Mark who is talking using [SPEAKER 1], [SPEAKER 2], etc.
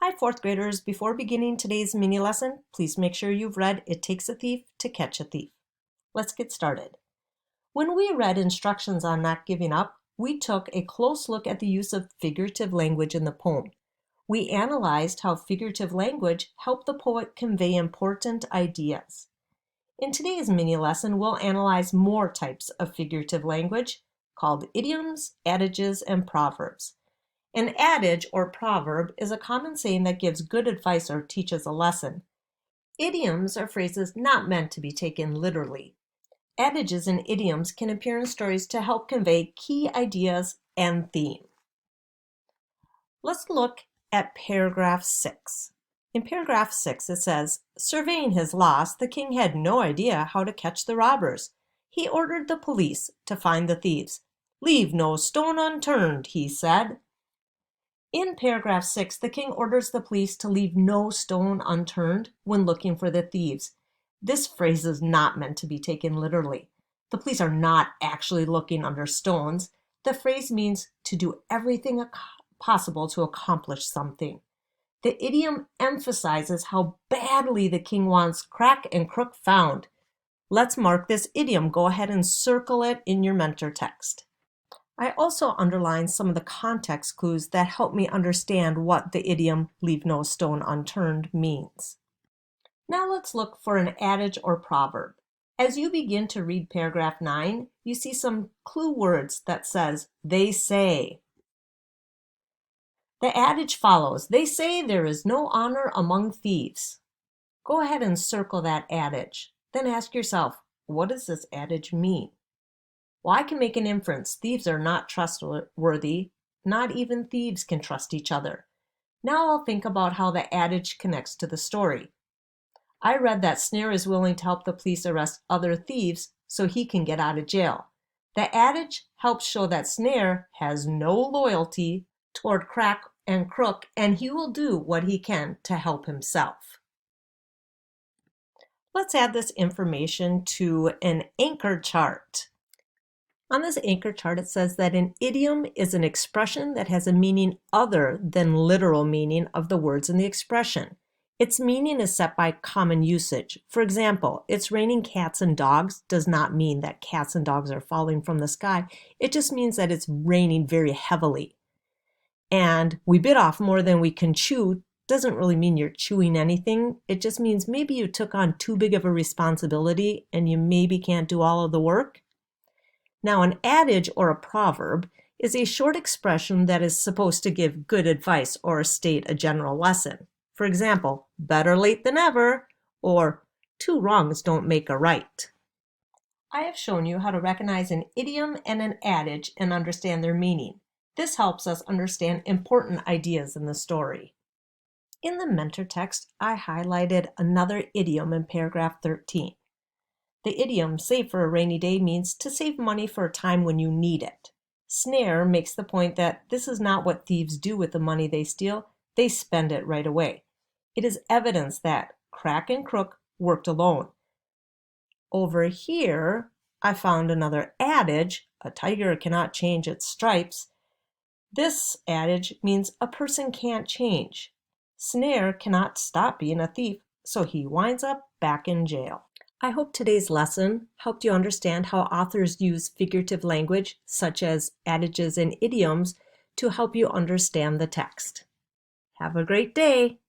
[SPEAKER 1] Hi, fourth graders. Before beginning today's mini lesson, please make sure you've read It Takes a Thief to Catch a Thief. Let's get started. When we read instructions on not giving up, we took a close look at the use of figurative language in the poem. We analyzed how figurative language helped the poet convey important ideas. In today's mini lesson, we'll analyze more types of figurative language called idioms, adages, and proverbs. An adage or proverb is a common saying that gives good advice or teaches a lesson. Idioms are phrases not meant to be taken literally. Adages and idioms can appear in stories to help convey key ideas and theme. Let's look at paragraph 6. In paragraph 6 it says, "Surveying his loss, the king had no idea how to catch the robbers. He ordered the police to find the thieves. 'Leave no stone unturned,' he said." In paragraph 6, the king orders the police to leave no stone unturned when looking for the thieves. This phrase is not meant to be taken literally. The police are not actually looking under stones. The phrase means to do everything possible to accomplish something. The idiom emphasizes how badly the king wants crack and crook found. Let's mark this idiom. Go ahead and circle it in your mentor text. I also underlined some of the context clues that help me understand what the idiom "leave no stone unturned" means. Now let's look for an adage or proverb. As you begin to read paragraph 9, you see some clue words that says, "they say." The adage follows, "They say there is no honor among thieves." Go ahead and circle that adage. Then ask yourself, what does this adage mean? Well, I can make an inference. Thieves are not trustworthy. Not even thieves can trust each other. Now I'll think about how the adage connects to the story. I read that Snare is willing to help the police arrest other thieves so he can get out of jail. The adage helps show that Snare has no loyalty toward crack and crook, and he will do what he can to help himself. Let's add this information to an anchor chart. On this anchor chart, it says that an idiom is an expression that has a meaning other than literal meaning of the words in the expression. Its meaning is set by common usage. For example, "It's raining cats and dogs" does not mean that cats and dogs are falling from the sky. It just means that it's raining very heavily. And "we bit off more than we can chew" doesn't really mean you're chewing anything. It just means maybe you took on too big of a responsibility and you maybe can't do all of the work. Now, an adage or a proverb is a short expression that is supposed to give good advice or state a general lesson. For example, "better late than never," or "two wrongs don't make a right." I have shown you how to recognize an idiom and an adage and understand their meaning. This helps us understand important ideas in the story. In the mentor text, I highlighted another idiom in paragraph 13. The idiom "save for a rainy day" means to save money for a time when you need it. Snare makes the point that this is not what thieves do with the money they steal. They spend it right away. It is evidence that crack and crook worked alone. Over here, I found another adage, "a tiger cannot change its stripes." This adage means a person can't change. Snare cannot stop being a thief, so he winds up back in jail. I hope today's lesson helped you understand how authors use figurative language, such as adages and idioms, to help you understand the text. Have a great day!